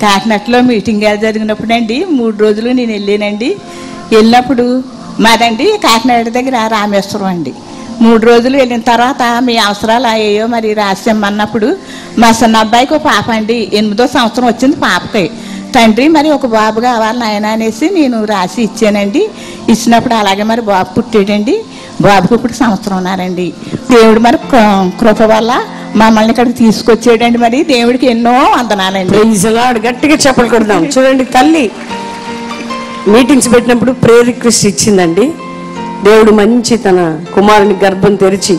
కాకినాడలో మీటింగ్ జరిగినప్పుడు అండి 3 రోజులు నేను వెళ్ళానండి. వెళ్ళినప్పుడు మాదండి కాకినాడ దగ్గర రామేశ్వరం అండి. 3 రోజులు వెళ్ళిన తర్వాత మీ అవసరాలు అయ్యాయో మరి రాసిమ్మన్నప్పుడు మా చిన్న అబ్బాయికి ఒక పాప అండి, 8వ సంవత్సరం వచ్చింది పాపకి. తండ్రి మరి ఒక బాబు కావాలి నాయన అనేసి నేను రాసి ఇచ్చానండి. ఇచ్చినప్పుడు అలాగే మరి బాబు పుట్టాడండి. బాబుకి ఇప్పుడు సంవత్సరం ఉన్నారండి. దేవుడు మరి కృప వల్ల మమ్మల్ని ఇక్కడికి తీసుకొచ్చాడండి. మరి దేవుడికి ఎన్నో వందనాలండి. గట్టిగా చెప్పలు కొడదాం. చూడండి, తల్లి మీటింగ్స్ పెట్టినప్పుడు ప్రేయర్ రిక్వెస్ట్ ఇచ్చిందండి. దేవుడు మంచి తన కుమారుని గర్భం తెరిచి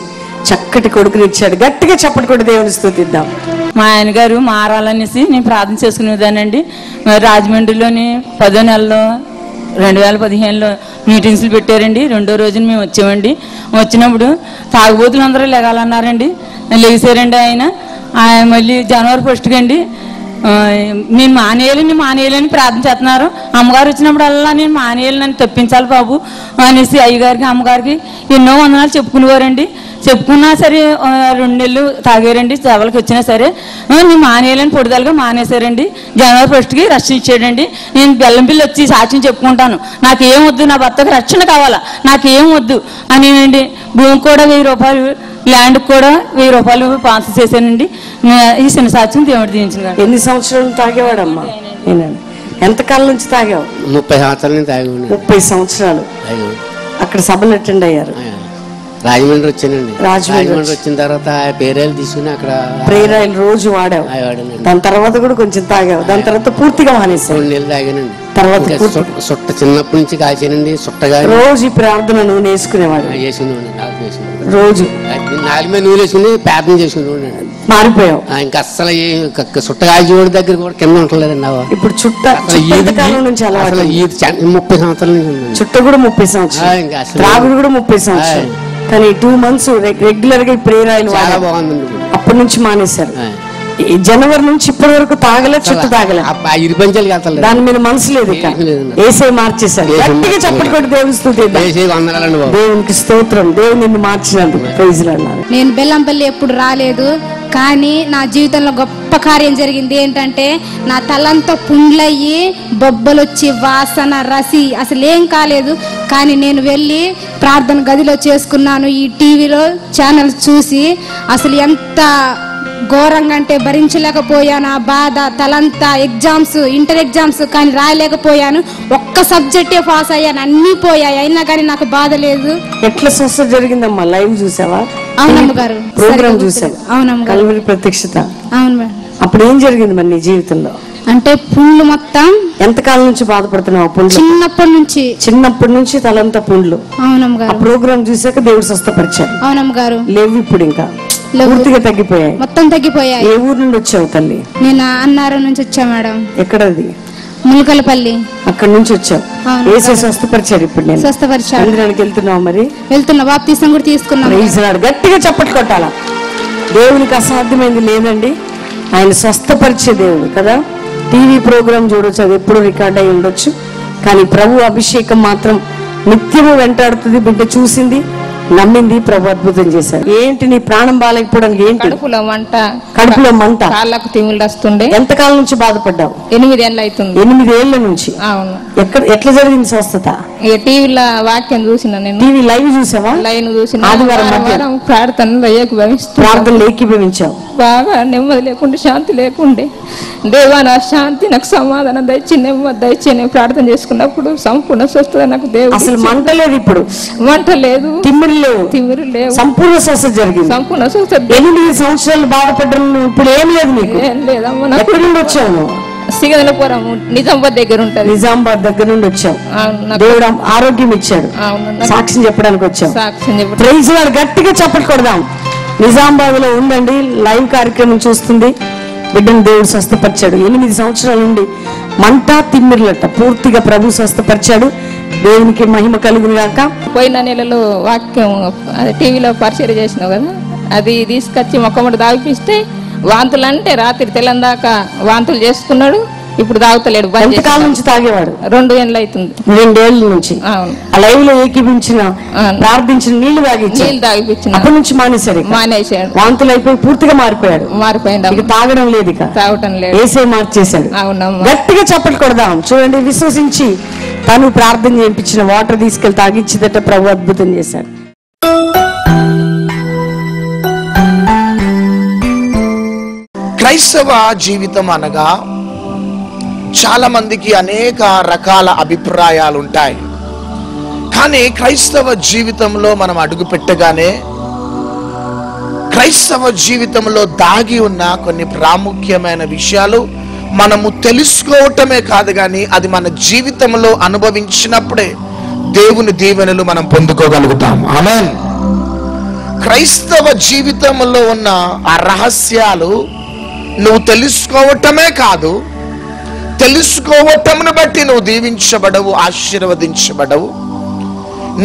చక్కటి కొడుకుని ఇచ్చాడు. గట్టిగా చెప్పలు కొట్టి దేవుని స్తుతిద్దాం. మా ఆయన గారు మారాలనేసి నేను ప్రార్థన చేసుకునేదానండి. రాజమండ్రిలోని 10వ నెలలో 2015లో మీటింగ్స్లు పెట్టారండి. 2వ రోజున మేము వచ్చామండి. వచ్చినప్పుడు తాగుబోతులు అందరూ లెగాలన్నారండి. లేచారండి ఆయన మళ్ళీ జనవరి 1కి అండి నేను మానేయాలని ప్రార్థన చేస్తున్నారు. అమ్మగారు వచ్చినప్పుడు అలా నేను మానేయాలని తప్పించాలి బాబు అనేసి అయ్యగారికి అమ్మగారికి ఎన్నో వందనాలు చెప్పుకునేవారండి. చెప్పుకున్నా సరే 2 నెలలు తాగారండి. సభలకు వచ్చినా సరే నేను మానేయాలని పొడిదలుగా మానేశారండి. జనవరి 1కి రక్షణ ఇచ్చాడండి. నేను బెల్లం బిల్లు వచ్చి సాక్ష్యం చెప్పుకుంటాను. నాకేం వద్దు, నా భర్తకు రక్షణ కావాలా, నాకేం వద్దు అని అండి. భూమి కూడా 1000 రూపాయలు, ల్యాండ్కి కూడా 1000 రూపాయలు స్పాన్సర్ చేశానండి. ఈ చిన్న సాక్ష్యం దేవుడు దీవించిన. ఎన్ని సంవత్సరాలు తాగేవాడమ్మా? ఎంతకాలం నుంచి తాగావు? 30 సంవత్సరాల నుంచి తాగేవాడు. 30 సంవత్సరాలు అక్కడ సభలు అటెండ్ అయ్యారు. రాజమండ్రి వచ్చానండి. రాజమండ్రి వచ్చిన తర్వాత పేరాయిలు తీసుకుని అక్కడ ప్రేరాయిలు రోజు వాడావు. దాని తర్వాత కూడా కొంచెం తాగావు. దాని తర్వాత పూర్తిగా మానేసావు. 2 నెలలు తాగానండి. తర్వాత సుట్ట చిన్నప్పటి నుంచి కాల్చానండి. సుట్టగా రోజు ఈ ప్రార్థన నూనె వేసుకునేవాడు. రోజు 4 మీద నూనె వేసుకుని ప్రార్థన చేసుకునేవాడు. మారిపోయావు. ఇంకా అస్సలు సుట్ట కాల్చేవాడి దగ్గర కూడా కింద ఉంటలేదండి. ఇప్పుడు చుట్ట నుంచి అలా 30 సంవత్సరాల నుంచి చుట్ట కూడా 30 సంవత్సరాలు, త్రాగుడు కూడా 30 సంవత్సరాలు. కానీ 2 months రెగ్యులర్ గా ప్రేయర్ ఆయిల్ చాలా బాగుందండి. అప్పటి నుంచి మానేశారు. జనవరి నుంచి ఇప్పటి వరకు తాగలే, చుట్టూ తాగలే. దాని మీద మనసు లేదు. ఏసై మార్చేశారు. గట్టిగా చప్పటి కొట్టి దేవుని స్తుతిద్దాం. దేవునికి స్తోత్రం. దేవుని నిన్ను మార్చినందుకు ప్రైజ్ లార్డ్. నేను బెల్లంపల్లి ఎప్పుడు రాలేదు, కానీ నా జీవితంలో గొప్ప కార్యం జరిగింది. ఏంటంటే నా తలంతా పుండ్లయ్యి బొబ్బలు వచ్చి వాసన రసి అసలు ఏం కాలేదు. కానీ నేను వెళ్ళి ప్రార్థన గదిలో చేసుకున్నాను. ఈ టీవీలో ఛానల్ చూసి అసలు ఎంత ఘోరంగా అంటే భరించలేకపోయాను. ఆ బాధ, తలంతా ఎగ్జామ్స్, ఇంటర్ ఎగ్జామ్స్ కానీ రాయలేకపోయాను. ఒక్క సబ్జెక్టే పాస్ అయ్యాను, అన్నీ పోయాయి. అయినా కానీ నాకు బాధ లేదు. ఎట్లా స్వస్థత జరిగిందమ్మా? లైవ్ చూసావా? అవునమ్మ గారు. ప్రోగ్రామ్ చూసాను. అవునమ్మ. కల్వరి ప్రత్యక్షత. అవును మేడం. అప్పుడు ఏం జరిగింది మరి నీ జీవితంలో? అంటే పుండ్లు మొత్తం. ఎంతకాలం నుంచి బాధపడుతున్నావు? పుండ్లు చిన్నప్పటి నుంచి తలంతా పుండ్లు. అవునమ్మ గారు. ప్రోగ్రామ్ చూసాక దేవుడు స్వస్థపరిచాడు. అవునమ్మ గారు. లేవు ఇప్పుడు, ఇంకా పూర్తిగా తగ్గిపోయాయి, మొత్తం తగ్గిపోయాయి. ఏ ఊరు నుండి వచ్చావు తల్లి? నేను అన్నారం నుంచి వచ్చా మేడం. ఎక్కడది? ములకలపల్లి. అక్కడ నుంచి వచ్చావు. ఏసే స్వస్థపరిచారు. ఇప్పుడు నేను స్వస్థపరిచారు. మందిరానికి వెళ్తున్నావు? మరి వెళ్తున్నా. బాప్తీసం కూడా తీసుకున్నాను. గట్టిగా చప్పట్లు కొట్టాలా. దేవునికి అసాధ్యమైంది లేదండి. ఆయన స్వస్థపరిచే దేవుడు కదా. టీవీ ప్రోగ్రామ్ చూడొచ్చు, అది ఎప్పుడు రికార్డ్ అయి ఉండొచ్చు, కానీ ప్రభు అభిషేకం మాత్రం నిత్యము వెంటాడుతుంది. బిడ్డ చూసింది, నమ్మింది, ప్రభు అద్భుతం చేశారు. ఏంటి నీ ప్రాణం బాగాలేకపోవడానికి ఏంటి? కడుపులో మంట, కాళ్ళకు తిమ్ములు వస్తుండే. ఎంతకాలం నుంచి బాధపడ్డావు? 8 ఏళ్ళు అవుతుంది. 8 ఏళ్ల నుంచి. అవును. ఎట్లా జరిగింది స్వస్థత? టీవీలో వాక్యం చూసిన నేను. టీవీ లైవ్ చూసావా? లైవ్ చూసిన. ఆదివారం ప్రార్థనలో ఏకీభవించావు. బాగా నెమ్మది లేకుండా, శాంతి లేకుండే. దేవా నా శాంతి, నాకు సమాధానం దయచి, నెమ్మది దయచి నేను ప్రార్థన చేసుకున్నప్పుడు సంపూర్ణ స్వస్థత నాకు దేవుడు. అసలు మంట లేదు, ఇప్పుడు మంట లేదు, తిమ్మిరి లేవు, సంపూర్ణ స్వస్థత జరిగింది. సంపూర్ణ స్వస్థత. 8 సంవత్సరాలు బాధపడ్డాను, ఇప్పుడు ఏం లేదు నీకు? ఏం లేదమ్మా. ఎక్కడి నుండి వచ్చావు? సిగదలపురం, నిజామాబాద్ దగ్గర ఉంటుంది. నిజామాబాద్ దగ్గర నుండి వచ్చావు. దేవుడు ఆరోగ్యం ఇచ్చాడు. సాక్ష్యం చెప్పడానికి వచ్చావు. Praise lord. గట్టిగా చప్పట్లు కొడదాం. నిజామాబాద్ లో ఉండండి, లైవ్ కార్యక్రమం చూస్తుంది. బిడ్డను దేవుడు స్వస్థపరిచాడు. 8 సంవత్సరాల నుండి మంట, తిమ్మిర్లట పూర్తిగా ప్రభు స్వస్థపరిచాడు. దేవునికి మహిమ కలుగును గాక. పోయిన నెలలో వాక్యం టీవీలో పరిచయం చేసినావు కదా, అది తీసుకొచ్చి మొక్కమటి దాగిపిస్తే వాంతులు అంటే రాత్రి తెల్లందాకా వాంతులు చేసుకున్నాడు. ఇప్పుడు తాగుతలేడు. ఎంతకాలం నుంచి తాగేవాడు? 2 ఏళ్ళు అవుతుంది. 2 ఏళ్ళ నుంచి. అవును. ఆ లైవ్ లో ఏకీపించిన ప్రార్థించిన నీళ్లు తాగిపించిన అప్పటి నుంచి మానేశాడు. వాంతులు అయిపోయి పూర్తిగా మారిపోయాడు. ఇక తాగడం లేదు, ఇక తాగటం లేదు. ఏసే మార్చేశాడు. గట్టిగా చప్పట్లు కొడదాం. చూడండి, విశ్వసించి తను ప్రార్థన చేయించిన వాటర్ తీసుకెళ్లి తాగిచ్చిదట. ప్రభు అద్భుతం చేశాడు. క్రైస్తవ జీవితం అనగా చాలా మందికి అనేక రకాల అభిప్రాయాలు ఉంటాయి. కానీ క్రైస్తవ జీవితంలో మనం అడుగు పెట్టగానే క్రైస్తవ జీవితంలో దాగి ఉన్న కొన్ని ప్రాముఖ్యమైన విషయాలు మనము తెలుసుకోవటమే కాదు, కానీ అది మన జీవితంలో అనుభవించినప్పుడే దేవుని దీవెనలు మనం పొందుకోగలుగుతాం. ఆమేన్. క్రైస్తవ జీవితంలో ఉన్న ఆ రహస్యాలు నువ్వు తెలుసుకోవటమే కాదు, తెలుసుకోవటమును బట్టి నువ్వు దీవించబడవు, ఆశీర్వదించబడవు.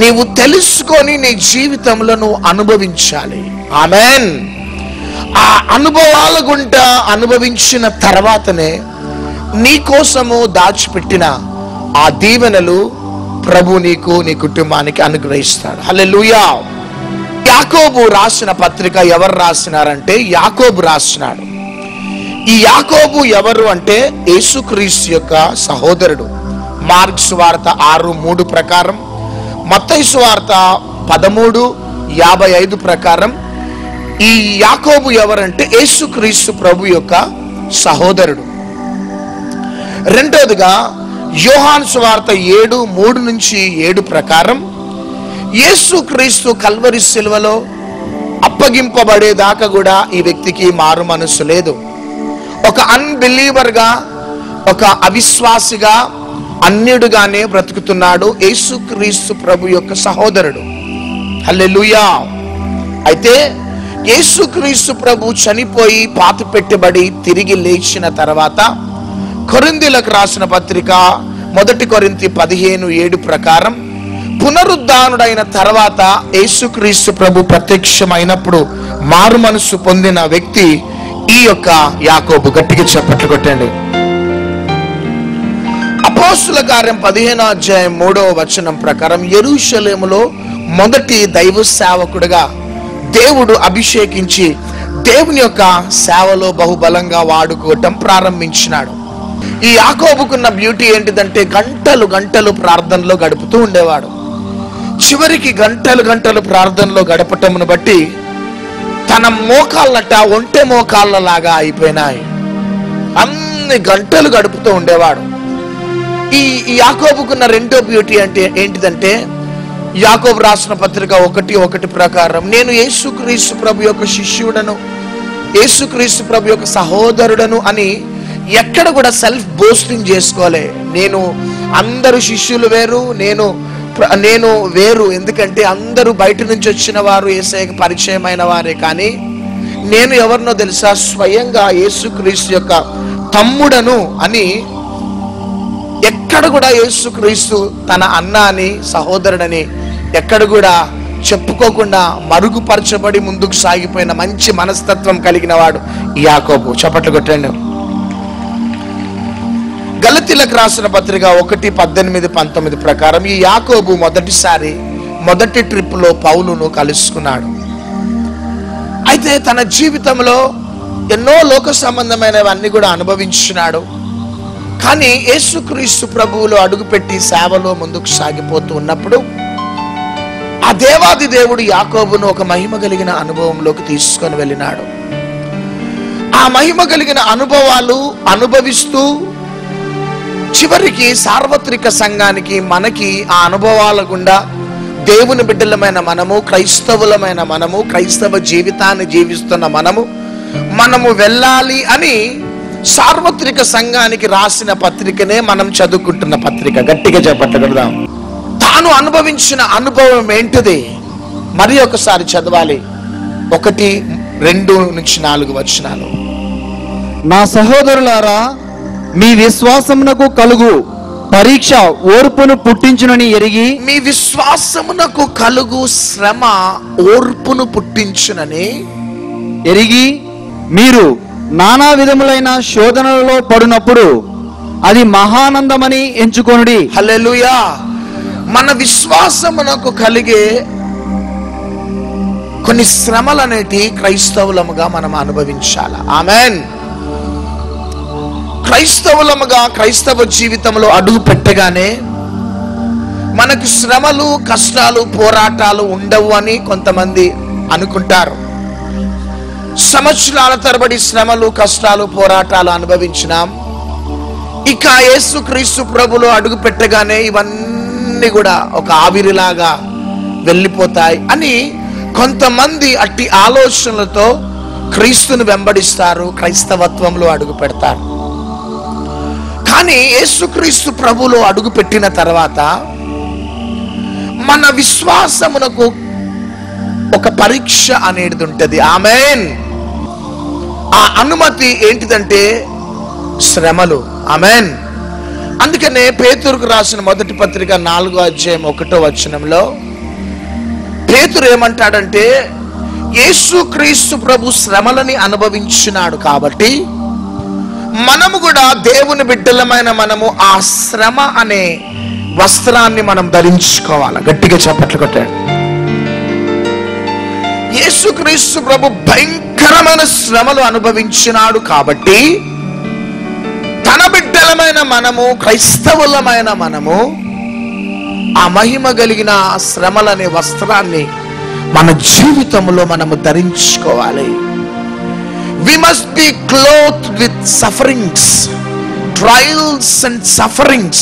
నీవు తెలుసుకొని నీ జీవితంలో నువ్వు అనుభవించాలి. ఆమేన్. ఆ అనుభవాల గుంట అనుభవించిన తర్వాతనే నీ కోసము దాచిపెట్టిన ఆ దీవెనలు ప్రభు నీకు, నీ కుటుంబానికి అనుగ్రహిస్తాడు. హల్లెలూయా. యాకోబు రాసిన పత్రిక ఎవరు రాసినారంటే యాకోబు రాసినాడు. ఈ యాకోబు ఎవరు అంటే యేసుక్రీస్తు యొక్క సహోదరుడు. మార్కు సువార్త 6:3 ప్రకారం, మత్తయి సువార్త 13:55 ప్రకారం ఈ యాకోబు ఎవరంటే యేసుక్రీస్తు ప్రభు యొక్క సహోదరుడు. రెండోదిగా యోహాను సువార్త 7:3-7 ప్రకారం యేసుక్రీస్తు కల్వరి శిలువలో అప్పగింపబడేదాకా కూడా ఈ వ్యక్తికి మారు మనసు లేదు. ఒక అన్బిలీవర్ గా, ఒక అవిశ్వాసిగా, అన్యుడుగానే బ్రతుకుతున్నాడు యేసుక్రీస్తు ప్రభు యొక్క సహోదరుడు. హల్లెలూయా. అయితే యేసుక్రీస్తు ప్రభు చనిపోయి పాతి పెట్టబడి తిరిగి లేచిన తర్వాత కొరింథీయులకు రాసిన పత్రిక 1 కొరింథీ 15:7 ప్రకారం పునరుద్ధానుడైన తర్వాత యేసుక్రీస్తు ప్రభు ప్రత్యక్షమైనప్పుడు మారు మనసు పొందిన వ్యక్తి ఈ యొక్క యాకోబు. గట్టిగా చప్పట్లు కొట్టండి. అపోస్తుల కార్యం 15:3 ప్రకారం యెరూషలేములో మొదటి దైవ సేవకుడిగా దేవుడు అభిషేకించి దేవుని యొక్క సేవలో బహుబలంగా వాడుకోవటం ప్రారంభించినాడు. ఈ యాకోబుకున్న బ్యూటీ ఏంటిదంటే గంటలు గంటలు ప్రార్థనలో గడుపుతూ ఉండేవాడు. చివరికి గంటలు గంటలు ప్రార్థనలో గడపటమును బట్టి తన మోకాళ్ళట ఒంటె మోకాళ్ళలాగా అయిపోయినాయి. అన్ని గంటలు గడుపుతూ ఉండేవాడు. ఈ యాకోబుకున్న రెండో బ్యూటీ అంటే ఏంటిదంటే యాకోబు రాసిన పత్రిక 1:1 ప్రకారం నేను యేసుక్రీస్తు ప్రభు యొక్క శిష్యుడను, యేసుక్రీస్తు ప్రభు యొక్క సహోదరుడను అని ఎక్కడ కూడా సెల్ఫ్ బోస్టింగ్ చేసుకోలే. నేను అందరు శిష్యులు వేరు, నేను వేరు. ఎందుకంటే అందరూ బయట నుంచి వచ్చిన వారు, యేసయ్యకి పరిచయమైన వారే. కానీ నేను ఎవరినో తెలుసా? స్వయంగా యేసుక్రీస్తు యొక్క తమ్ముడను అని ఎక్కడ కూడా యేసుక్రీస్తు తన అన్న అని, సహోదరుడని ఎక్కడ కూడా చెప్పుకోకుండా మరుగుపరచబడి ముందుకు సాగిపోయిన మంచి మనస్తత్వం కలిగిన వాడు యాకోబు. చప్పట్లు కొట్టండి. గలతీలకు రాసిన పత్రిక 1:18-19 ప్రకారం ఈ యాకోబు మొదటి ట్రిప్ లో పౌలును కలుసుకున్నాడు. అయితే తన జీవితంలో ఎన్నో లోక సంబంధమైనవన్నీ కూడా అనుభవించినాడు. కానీ యేసుక్రీస్తు ప్రభువులో అడుగుపెట్టి సేవలో ముందుకు సాగిపోతూ ఉన్నప్పుడు ఆ దేవాది దేవుడు యాకోబును ఒక మహిమ కలిగిన అనుభవంలోకి తీసుకొని వెళ్ళినాడు. ఆ మహిమ కలిగిన అనుభవాలు అనుభవిస్తూ చివరికి సార్వత్రిక సంఘానికి, మనకి ఆ అనుభవాల గుండా దేవుని బిడ్డలమైన మనము, క్రైస్తవులమైన మనము, క్రైస్తవ జీవితాన్ని జీవిస్తున్న మనము వెళ్ళాలి అని సార్వత్రిక సంఘానికి రాసిన పత్రికనే మనం చదువుకుంటున్న పత్రిక. గట్టిగా చెప్పగలుగుదాం. తాను అనుభవించిన అనుభవం ఏంటిది? మరి ఒకసారి చదవాలి. 1-2-4 వచనాలు. నా సహోదరులారా, మీ విశ్వాసమునకు కలుగు పరీక్ష ఓర్పును పుట్టించునని ఎరిగి, మీ విశ్వాసమునకు కలుగు శ్రమ ఓర్పును పుట్టించునని ఎరిగి మీరు నానా విధములైన శోధనలలో పడినప్పుడు అది మహానందమని ఎంచుకొనుడి. హల్లెలూయా. మన విశ్వాసమునకు కలిగే కొన్ని శ్రమలు అనేటి క్రైస్తవులముగా మనం అనుభవించాలి. ఆమేన్. క్రైస్తవులముగా క్రైస్తవ జీవితంలో అడుగు పెట్టగానే మనకు శ్రమలు, కష్టాలు, పోరాటాలు ఉండవు అని కొంతమంది అనుకుంటారు. సంవత్సరాల తరబడి శ్రమలు, కష్టాలు, పోరాటాలు అనుభవించినాం. ఇక యేసుక్రీస్తు ప్రభులో అడుగు పెట్టగానే ఇవన్నీ కూడా ఒక ఆవిరిలాగా వెళ్ళిపోతాయి అని కొంతమంది అట్టి ఆలోచనలతో క్రీస్తును వెంబడిస్తారు, క్రైస్తవత్వంలో అడుగు పెడతారు. కానీ యేసుక్రీస్తు ప్రభులో అడుగు పెట్టిన తర్వాత మన విశ్వాసమునకు ఒక పరీక్ష అనేది ఉంటుంది. ఆమేన్. ఆ అనుమతి ఏంటిదంటే శ్రమలు. ఆమేన్. అందుకనే పేతురుకు రాసిన మొదటి పత్రిక 4వ అధ్యాయం 1వ వచనంలో పేతురు ఏమంటాడంటే, యేసుక్రీస్తు ప్రభు శ్రమలని అనుభవించినాడు కాబట్టి మనము కూడా దేవుని బిడ్డలమైన మనము ఆ శ్రమ అనే వస్త్రాన్ని మనం ధరించుకోవాలి. గట్టిగా చప్పట్లు కొట్టాడు. యేసుక్రీస్తు ప్రభు భయంకరమైన శ్రమలు అనుభవించినాడు కాబట్టి తన బిడ్డలమైన మనము, క్రైస్తవులమైన మనము ఆ మహిమ కలిగిన శ్రమలనే వస్త్రాన్ని మన జీవితంలో మనము ధరించుకోవాలి. We must be clothed with sufferings, trials and sufferings.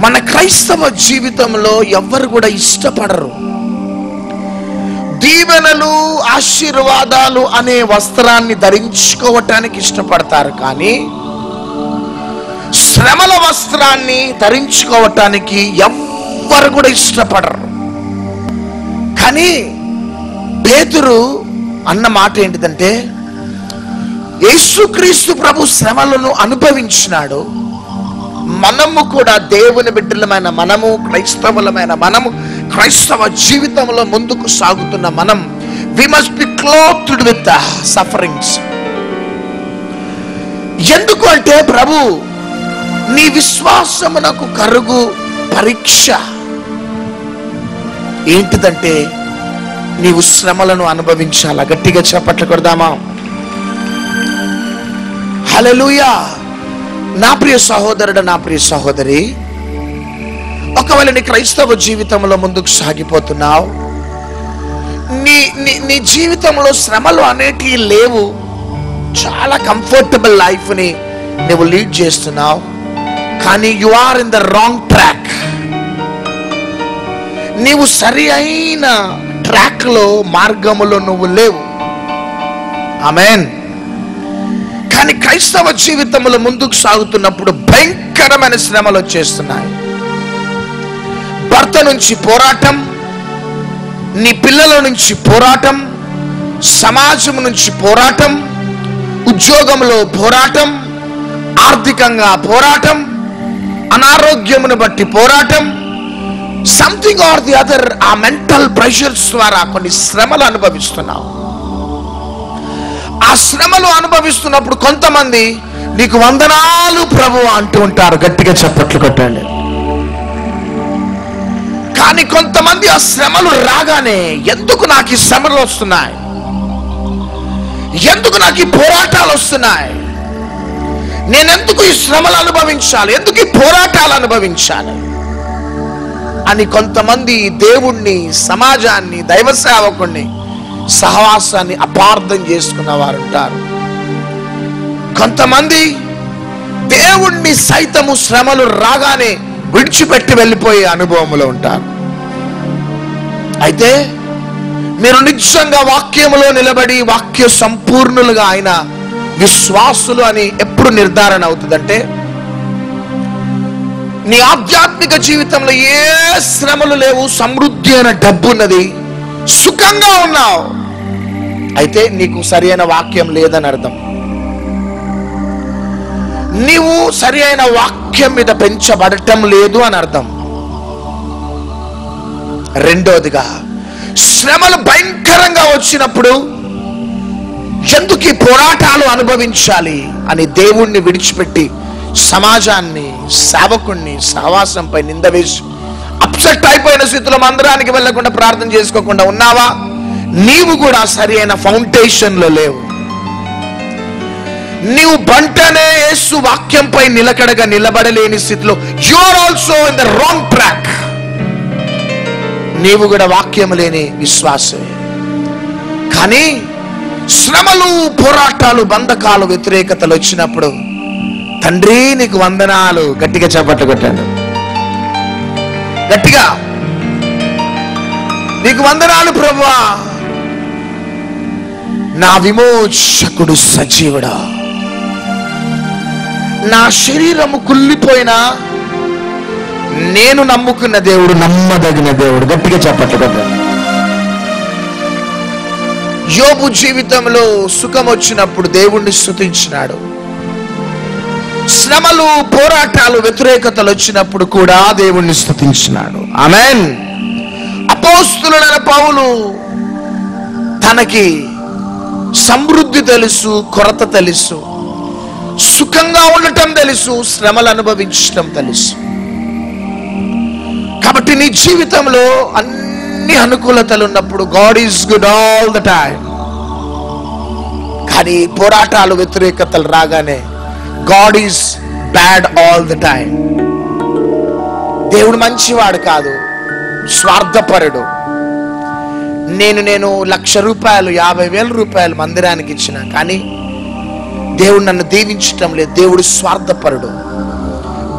మన క్రైస్తవ జీవితంలో ఎవ్వరు కూడా ఇష్టపడరు. దీవెనలు, ఆశీర్వాదాలు అనే వస్త్రాన్ని ధరించుకోవటానికి ఇష్టపడతారు, కానీ శ్రమల వస్త్రాన్ని ధరించుకోవటానికి ఎవ్వరు కూడా ఇష్టపడరు. కానీ పేతురు అన్న మాట ఏంటిదంటే, యేసుక్రీస్తు ప్రభు శ్రమలను అనుభవించినాడు. మనము కూడా దేవుని బిడ్డలమైన మనము, క్రైస్తవులమైన మనము, క్రైస్తవ జీవితంలో ముందుకు సాగుతున్న మనం, we must be clothed with the sufferings. ఎందుకు అంటే ప్రభు నీ విశ్వాసమునకు కరుగు పరీక్ష ఏంటిదంటే నీవు శ్రమలను అనుభవించాలా. గట్టిగా చప్పట్లు కొడదామా. హల్లెలూయా. నా ప్రియ సహోదరుడు, నా ప్రియ సహోదరి, ఒకవేళ నీ క్రైస్తవ జీవితంలో ముందుకు సాగిపోతున్నావు, నీ జీవితంలో శ్రమలు అనేటివి లేవు, చాలా కంఫర్టబుల్ లైఫ్ ని నువ్వు లీడ్ చేస్తున్నావు, కానీ you are in the wrong track. నీవు సరి అయిన ట్రాక్ లో, మార్గములో నువ్వు లేవు. ఆమేన్. కానీ క్రైస్తవ జీవితంలో ముందుకు సాగుతున్నప్పుడు భయంకరమైన శ్రమలు వచ్చేస్తున్నాయి. భర్త నుంచి పోరాటం, నీ పిల్లల నుంచి పోరాటం, సమాజం నుంచి పోరాటం, ఉద్యోగంలో పోరాటం, ఆర్థికంగా పోరాటం, అనారోగ్యమును బట్టి పోరాటం, సంథింగ్ ఆర్ ది అదర్. ఆ మెంటల్ ప్రెషర్స్ ద్వారా కొన్ని శ్రమలు అనుభవిస్తున్నావు. ఆ శ్రమలు అనుభవిస్తున్నప్పుడు కొంతమంది నీకు వందనాలు ప్రభు అంటూ ఉంటారు. గట్టిగా చప్పట్లు కొట్టండి. కానీ కొంతమంది ఆ శ్రమలు రాగానే, ఎందుకు నాకు ఈ శ్రమలు వస్తున్నాయి, ఎందుకు నాకు ఈ పోరాటాలు వస్తున్నాయి, నేనెందుకు ఈ శ్రమలు అనుభవించాలి, ఎందుకు ఈ పోరాటాలు అనుభవించాలి అని కొంతమంది దేవుణ్ణి, సమాజాన్ని, దైవ సేవకుణ్ణి, సహవాసాన్ని అపార్థం చేసుకున్న వారు ఉంటారు. కొంతమంది దేవుణ్ణి సైతము శ్రమలు రాగానే విడిచిపెట్టి వెళ్ళిపోయే అనుభవంలో ఉంటారు. అయితే మీరు నిజంగా వాక్యములో నిలబడి వాక్య సంపూర్ణులుగా ఆయన విశ్వాసులు అని ఎప్పుడు నిర్ధారణ అవుతుందంటే, నీ ఆధ్యాత్మిక జీవితంలో ఏ శ్రమలు లేవు, సమృద్ధి అయిన డబ్బు ఉన్నది, సుఖంగా ఉన్నావు, అయితే నీకు సరి అయిన వాక్యం లేదని అర్థం. నీవు సరి అయిన వాక్యం మీద పెంచబడటం లేదు అని అర్థం. రెండోదిగా, శ్రమలు భయంకరంగా వచ్చినప్పుడు ఎందుకు ఈ పోరాటాలు అనుభవించాలి అని దేవుణ్ణి విడిచిపెట్టి సమాజాన్ని, సేవకుణ్ణి, సహవాసంపై నింద వేసి అప్సెట్ అయిపోయిన స్థితిలో మందిరానికి వెళ్లకుండా ప్రార్థన చేసుకోకుండా ఉన్నావా? నీవు కూడా సరి అయిన ఫౌండేషన్ లో లేవు. నీవు బంటనే యేసు వాక్యంపై నిలకడగా నిలబడలేని స్థితిలో you are also in the wrong track. నీవు కూడా వాక్యం లేని విశ్వాసమే. కానీ శ్రమలు, పోరాటాలు, బంధకాలు, వ్యతిరేకతలు వచ్చినప్పుడు తండ్రి నీకు వందనాలు, గట్టిగా చప్పట్లు కొట్టాడు. గట్టిగా నీకు వందనాలు ప్రభువా, నా విమోచకుడు సజీవుడా. నా శరీరము కుళ్ళిపోయినా నేను నమ్ముకున్న దేవుడు నమ్మదగిన దేవుడు. గట్టిగా చప్పట్లు కొట్టాడు. యోబు జీవితంలో సుఖం వచ్చినప్పుడు దేవుణ్ణి స్తుతించినాడు. శ్రమలు, పోరాటాలు, వ్యతిరేకతలు వచ్చినప్పుడు కూడా దేవుణ్ణి స్తుతించినాడు. ఆమేన్. అపోస్తలుడైన పౌలు తనకి సమృద్ధి తెలుసు, కొరత తెలుసు, సుఖంగా ఉండటం తెలుసు, శ్రమలు అనుభవించటం తెలుసు. కాబట్టి నీ జీవితంలో అన్ని అనుకూలతలు ఉన్నప్పుడు God is good all the time. కానీ పోరాటాలు, వ్యతిరేకతలు రాగానే God is bad all the time. దేవుడు మంచివాడు కాదు, స్వార్థపరుడు. నేను 1,00,000 రూపాయలు, 50,000 రూపాయలు మందిరానికి ఇచ్చిన, కానీ దేవుడు నన్ను దీవించటం లేదు. దేవుడు స్వార్థపరుడు.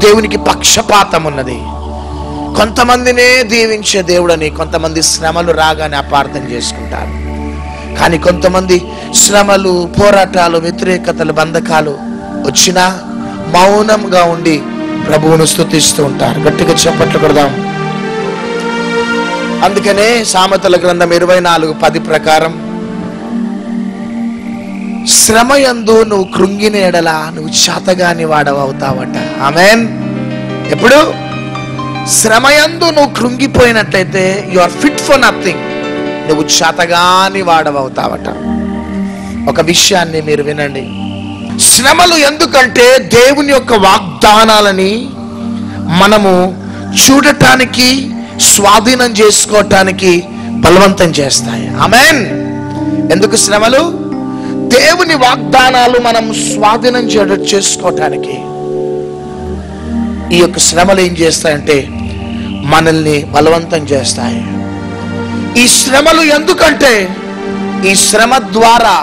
దేవునికి పక్షపాతం ఉన్నది. కొంతమందినే దీవించే దేవుడని కొంతమంది శ్రమలు రాగానే అపార్థం చేసుకుంటారు. కానీ కొంతమంది శ్రమలు, పోరాటాలు, వ్యతిరేకతలు, బంధకాలు వచ్చినా మౌనంగా ఉండి ప్రభువును స్తుతిస్తూ ఉంటారు. గట్టిగా చప్పట్లు కొడదాం. అందుకనే సామెతల గ్రంథం 24:10 ప్రకారం శ్రమయందు నువ్వు కృంగిన ఎడల నువ్వు చేతగాని వాడవవుతావట. ఆమేన్. ఎప్పుడు శ్రమయందు నువ్వు కృంగిపోయినట్లయితే you are fit for nothing, నువ్వు చేతగాని వాడవవుతావట. ఒక విషయాన్ని మీరు వినండి. శ్రమలు ఎందుకంటే దేవుని యొక్క వాగ్దానాలని మనము చూడటానికి, స్వాధీనం చేసుకోవటానికి బలవంతం చేస్తాయి. ఆమేన్. ఎందుకు శ్రమలు? దేవుని వాగ్దానాలు మనం స్వాధీనం చేసుకోవటానికి. ఈ యొక్క శ్రమలు ఏం చేస్తాయంటే మనల్ని బలవంతం చేస్తాయి. ఈ శ్రమలు ఎందుకంటే ఈ శ్రమ ద్వారా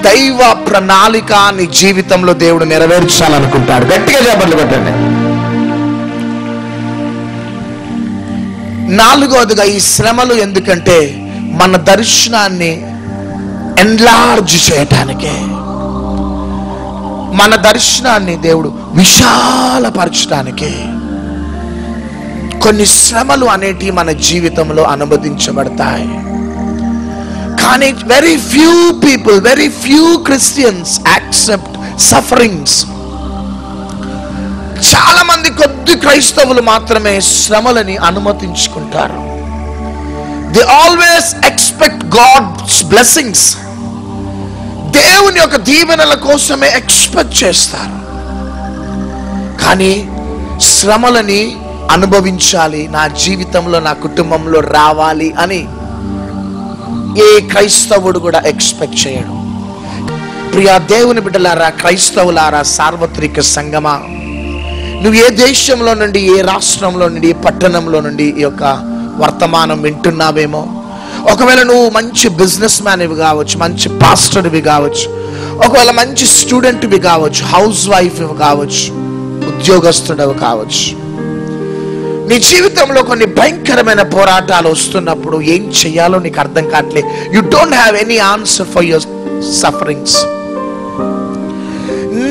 దైవ ప్రణాళిక నీ జీవితంలో దేవుడు నెరవేర్చాలనుకుంటాడు. గట్టిగా చప్పట్లు కొట్టండి. 4వదిగా ఈ శ్రమలు ఎందుకంటే మన దర్శనాన్ని ఎన్లార్జ్ చేయటానికే, మన దర్శనాన్ని దేవుడు విశాలపరచడానికే కొన్ని శ్రమలు అనేటివి మన జీవితంలో అనుమతించబడతాయి. కానీ very few people, very few Christians accept sufferings. చాలా మంది కొద్ది క్రైస్తవులు మాత్రమే శ్రమలని అనుమతించుకుంటారు. They always expect God's blessings. దేవుని యొక్క దీవెనల కోసమే ఎక్స్పెక్ట్ చేస్తారు. కానీ శ్రమలని అనుభవించాలి, నా జీవితంలో, నా కుటుంబంలో రావాలి అని ఏ క్రైస్తవుడు కూడా ఎక్స్పెక్ట్ చేయడు. ప్రియా దేవుని బిడ్డలారా, క్రైస్తవులారా, సార్వత్రిక సంగమా, నువ్వు ఏ దేశంలో నుండి, ఏ రాష్ట్రంలో నుండి, ఏ పట్టణంలో నుండి ఈ యొక్క వర్తమానం వింటున్నావేమో, ఒకవేళ నువ్వు మంచి బిజినెస్ మ్యాన్వి కావచ్చు, మంచి పాస్టర్వి కావచ్చు, ఒకవేళ మంచి స్టూడెంట్వి కావచ్చు, హౌస్ వైఫ్ కావచ్చు, ఉద్యోగస్తుడవి కావచ్చు, నీ జీవితంలో కొన్ని భయంకరమైన పోరాటాలు వస్తున్నప్పుడు ఏం చెయ్యాలో నీకు అర్థం కావట్లే. You don't have any answer for your sufferings.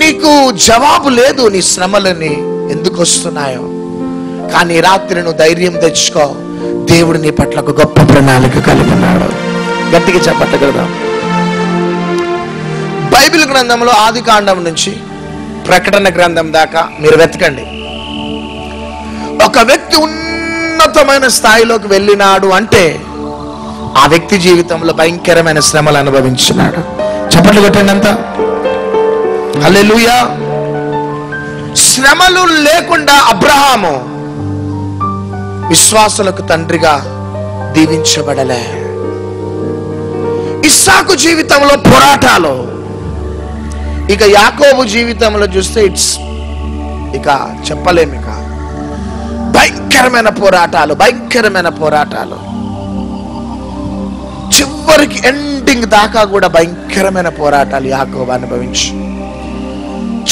నీకు జవాబు లేదు నీ శ్రమలని ఎందుకు వస్తున్నాయో. కానీ రాత్రి నువ్వు ధైర్యం తెచ్చుకో, దేవుడు నీ పట్ల ఒక గొప్ప ప్రణాళిక కలిగి ఉన్నాడు. గట్టిగా చెప్పగలుగుతాం. బైబిల్ గ్రంథంలో ఆది కాండం నుంచి ప్రకటన గ్రంథం దాకా మీరు వెతకండి. ఒక వ్యక్తి ఉన్నతమైన స్థాయిలోకి వెళ్ళినాడు అంటే ఆ వ్యక్తి జీవితంలో భయంకరమైన శ్రమలు అనుభవించినాడు. చప్పట్లు కొట్టండి అంతా. హల్లెలూయా. శ్రమలు లేకుండా అబ్రహాము విశ్వాసులకు తండ్రిగా దీవించబడలే. ఇస్సాకు జీవితంలో పోరాటాలు, ఇక యాకోబు జీవితంలో చూస్తే ఇక చెప్పలేము. ఇక భయంకరమైన పోరాటాలు చివరికి ఎండింగ్ దాకా కూడా భయంకరమైన పోరాటాలు యాకోబు అనుభవించి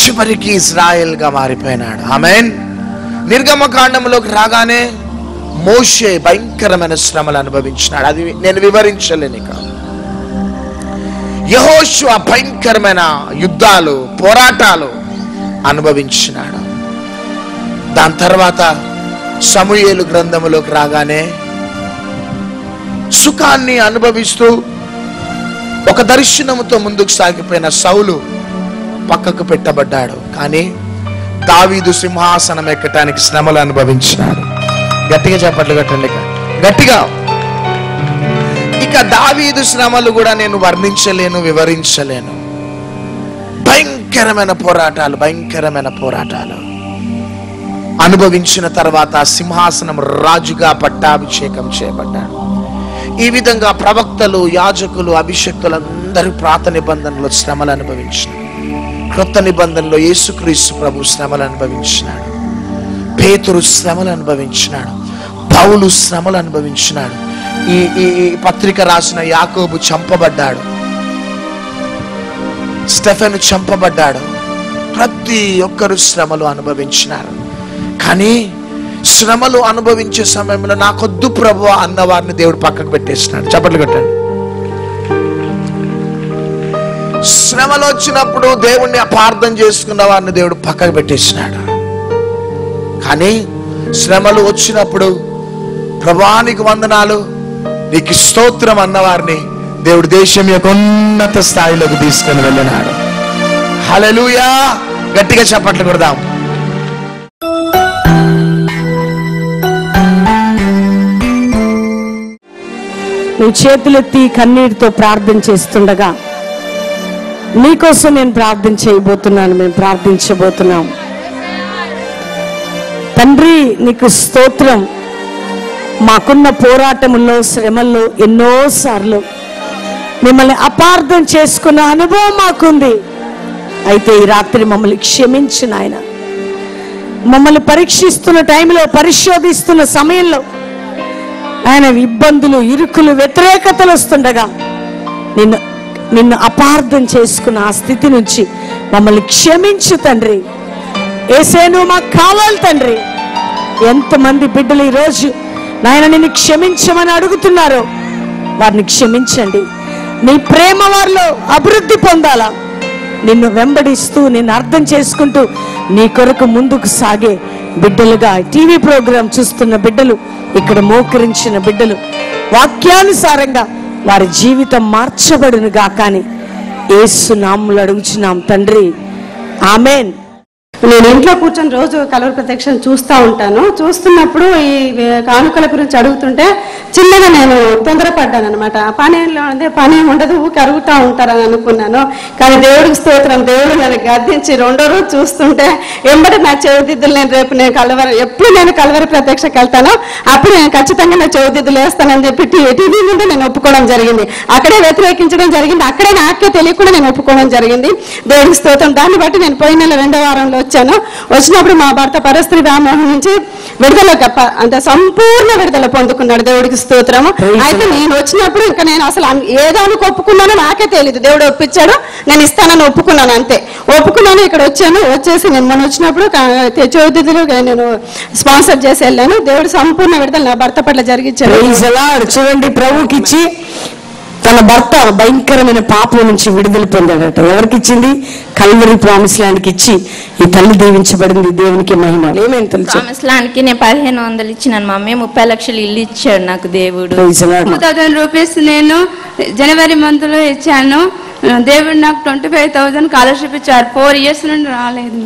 చివరికి ఇజ్రాయెల్ గా మారిపోయినాడు. ఆమేన్. నిర్గమకాండంలోకి రాగానే మోషే భయంకరమైన శ్రమలు అనుభవించినాడు. అది నేను వివరించలేను. ఇక యెహోషువ భయంకరమైన యుద్ధాలు, పోరాటాలు అనుభవించినాడు. దాని తర్వాత సమూయేలు గ్రంథములోకి రాగానే సుఖాన్ని అనుభవిస్తూ ఒక దర్శనముతో ముందుకు సాగిపోయిన సౌలు పక్కకు పెట్టబడ్డాడు. కానీ దావీదు సింహాసనం ఎక్కటానికి శ్రమలు అనుభవించినాడు. గట్టిగా చప్పట్లు కట్టండి, గట్టిగా. ఇక దావీదు శ్రమలు కూడా నేను వర్ణించలేను, వివరించలేను. భయంకరమైన పోరాటాలు అనుభవించిన తర్వాత సింహాసనం రాజుగా పట్టాభిషేకం చేయబడ్డాడు. ఈ విధంగా ప్రవక్తలు, యాజకులు, అభిషేకులందరూ పాత నిబంధనలో శ్రమలు అనుభవించినారు. క్రొత్త నిబంధనలో యేసుక్రీస్తు ప్రభు శ్రమలు అనుభవించినాడు. పేతురు శ్రమలు అనుభవించినాడు. పౌలు శ్రమలు అనుభవించినాడు. ఈ పత్రిక రాసిన యాకోబు చంపబడ్డాడు. స్టెఫెను చంపబడ్డాడు. ప్రతి ఒక్కరు శ్రమలు అనుభవించినారు. కానీ శ్రమలు అనుభవించే సమయంలో నాకొద్దు ప్రభు అన్న వారిని దేవుడు పక్కకు పెట్టేసినాడు. చప్పట్లు కొట్టండి. శ్రమలు వచ్చినప్పుడు దేవుణ్ణి అపార్థం చేసుకున్న వారిని దేవుడు పక్కకు పెట్టేసినాడు. కానీ శ్రమలు వచ్చినప్పుడు ప్రభువానికి వందనాలు, నీకు స్తోత్రం అన్నవారిని దేవుడు దేశం యొక్క ఉన్నత స్థాయిలోకి తీసుకుని వెళ్ళినాడు. హల్లెలూయా. గట్టిగా చప్పట్లు కొడదాం. నువ్వు చేతులెత్తి కన్నీటితో ప్రార్థన చేస్తుండగా నీకోసం నేను ప్రార్థన చేయబోతున్నాను, మేము ప్రార్థించబోతున్నాం. తండ్రి నీకు స్తోత్రం. మాకున్న పోరాటముల్లో, శ్రమల్లో ఎన్నోసార్లు మిమ్మల్ని అపార్థం చేసుకున్న అనుభవం మాకుంది. అయితే ఈ రాత్రి మమ్మల్ని క్షమించిన ఆయన, మమ్మల్ని పరీక్షిస్తున్న టైంలో, పరిశోధిస్తున్న సమయంలో ఆయన ఇబ్బందులు, ఇరుకులు, వ్యతిరేకతలు వస్తుండగా నిన్ను అపార్థం చేసుకున్న ఆ స్థితి నుంచి మమ్మల్ని క్షమించు తండ్రి. యేసయ్య నువ్వు మాకు కావాలి తండ్రి. ఎంతమంది బిడ్డలు ఈరోజు నాయన నిన్ను క్షమించమని అడుగుతున్నారో వారిని క్షమించండి. నీ ప్రేమ వారిలో అభివృద్ధి పొందాలా, నిన్ను వెంబడిస్తూ, నిన్ను అర్థం చేసుకుంటూ నీ కొరకు ముందుకు సాగే బిడ్డలుగా, టీవీ ప్రోగ్రాం చూస్తున్న బిడ్డలు, ఇక్కడ మోకరించిన బిడ్డలు వాక్యానుసారంగా వారి జీవితం మార్చబడును గాకని యేసు నామములో అడుగుచున్నాం తండ్రి. ఆమేన్. నేను ఇంట్లో కూర్చొని రోజు కలవర ప్రత్యక్షం చూస్తూ ఉంటాను. చూస్తున్నప్పుడు ఈ కానుకల గురించి అడుగుతుంటే చిన్నగా నేను తొందరపడ్డాను అనమాట. పని ఉండదు, ఊరికి అరుగుతూ ఉంటారని అనుకున్నాను. కానీ దేవుడికి స్తోత్రం, దేవుడు నన్ను గద్దించి రెండో రోజు చూస్తుంటే ఎంబడి నా చెవిదిద్దులు, నేను రేపు ఎప్పుడు నేను కలవర ప్రత్యక్షకి వెళ్తానో అప్పుడు నేను ఖచ్చితంగా నా చెవిదిద్దులు వేస్తానని చెప్పి టీవీ ముందు నేను ఒప్పుకోవడం జరిగింది. అక్కడే వ్యతిరేకించడం జరిగింది. అక్కడే నాకే తెలియకుండా నేను ఒప్పుకోవడం జరిగింది. దేవుడికి స్తోత్రం. దాన్ని బట్టి నేను పోయిన నెల 2వ వారంలో వచ్చినప్పుడు మా భర్త పరస్త్రీ వ్యామోహం నుంచి విడుదల, అంటే సంపూర్ణ విడుదల పొందుకున్నాడు. దేవుడికి స్తోత్రము. అయితే నేను వచ్చినప్పుడు ఇంకా నేను అసలు ఏదానికి ఒప్పుకున్నానో నాకే తెలియదు. దేవుడు ఒప్పించాడు, నేను ఇస్తానని ఒప్పుకున్నాను, అంతే ఒప్పుకున్నాను. ఇక్కడ వచ్చాను. వచ్చేసి నేను మొన్న వచ్చినప్పుడు చౌదరిలో నేను స్పాన్సర్ చేసి వెళ్ళాను. దేవుడు సంపూర్ణ విడుదల నా భర్త పట్ల జరిగించాడు. చూడండి, ప్రభుకిచ్చి తన భర్త భయంకరమైన పాపం నుంచి విడుదల పొందాడట. ఎవరికి ఇచ్చింది? కల్వరి ప్రామిస్ ల్యాండ్కి ఇచ్చి ఈ తల్లి దీవించబడింది. దేవునికి మహిమ. ఏమేమి తెలుసు? ప్రామిస్ ల్యాండ్కి నేను 1500 ఇచ్చినాను మమ్మీ. 30 లక్షలు ఇల్లు ఇచ్చాడు నాకు దేవుడు. 2000 రూపీస్ నేను జనవరి మంత్ లో ఇచ్చాను. దేవుడు నాకు 25,000 స్కాలర్షిప్ ఇచ్చారు. 4 years నుండి రాలేదు.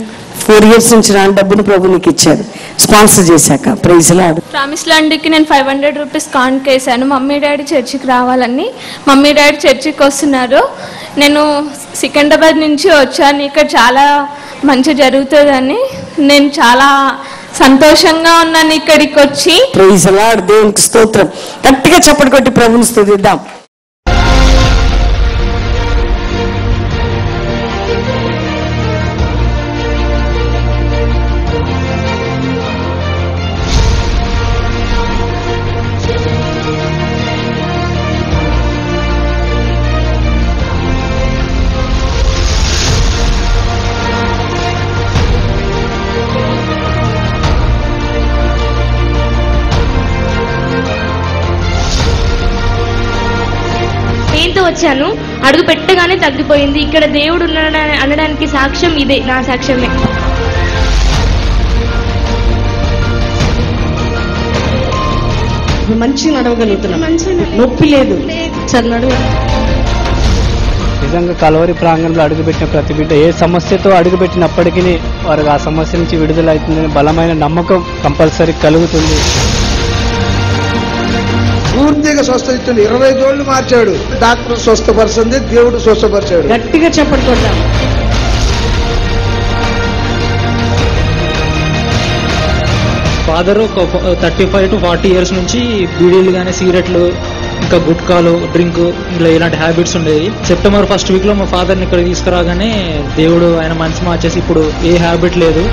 4 years నుంచి రాని డబ్బును ప్రభు నీకు ఇచ్చాడు స్పాన్సర్ చేశాక. Praise lord. ప్రామిస్ ల్యాండ్కి నేను 500 రూపీస్ కానుక వేసాను. మమ్మీ డాడీ చర్చికి రావాలని. మమ్మీ డాడీ చర్చికి వస్తున్నారు. నేను సికింద్రాబాద్ నుంచి వచ్చాను. ఇక్కడ చాలా మంచి జరుగుతుందని నేను చాలా సంతోషంగా ఉన్నాను ఇక్కడికి వచ్చి. ప్రైజ్ ది లార్డ్, దేవునికి స్తోత్రం. గట్టిగా చప్పటి కొట్టి ప్రభువుని స్తుతిద్దాం. వచ్చాను, అడుగు పెట్టగానే తగ్గిపోయింది. ఇక్కడ దేవుడు అనడానికి సాక్ష్యం ఇదే, నా సాక్ష్యమే. మంచిగా నడవగలుగుతున్నాం, నొప్పి లేదు. నిజంగా కల్వరి ప్రాంగణంలో అడుగుపెట్టిన ప్రతి బిడ్డ ఏ సమస్యతో అడుగుపెట్టినప్పటికీ వారికి ఆ సమస్య నుంచి విడుదల అవుతుందని బలమైన నమ్మకం కంపల్సరీ కలుగుతుంది. పూర్తిగా స్వస్థిస్తుంది. 20 జోళ్ళు మార్చాడు. డాక్టర్ స్వస్థపరిచింది, దేవుడు స్వస్థపరిచాడు. గట్టిగా చెప్పండి కొట్టాం. ఫాదర్ ఒక 35 to 40 ఇయర్స్ నుంచి బీడీలు కానీ సిగరెట్లు ఇంకా గుట్కాలు డ్రింక్ ఇలా ఇలాంటి హ్యాబిట్స్ ఉండేవి. సెప్టెంబర్ 1st వీక్లో మా ఫాదర్ని ఇక్కడ తీసుకురాగానే దేవుడు ఆయన మనసు మార్చేసి ఇప్పుడు ఏ హ్యాబిట్ లేదు.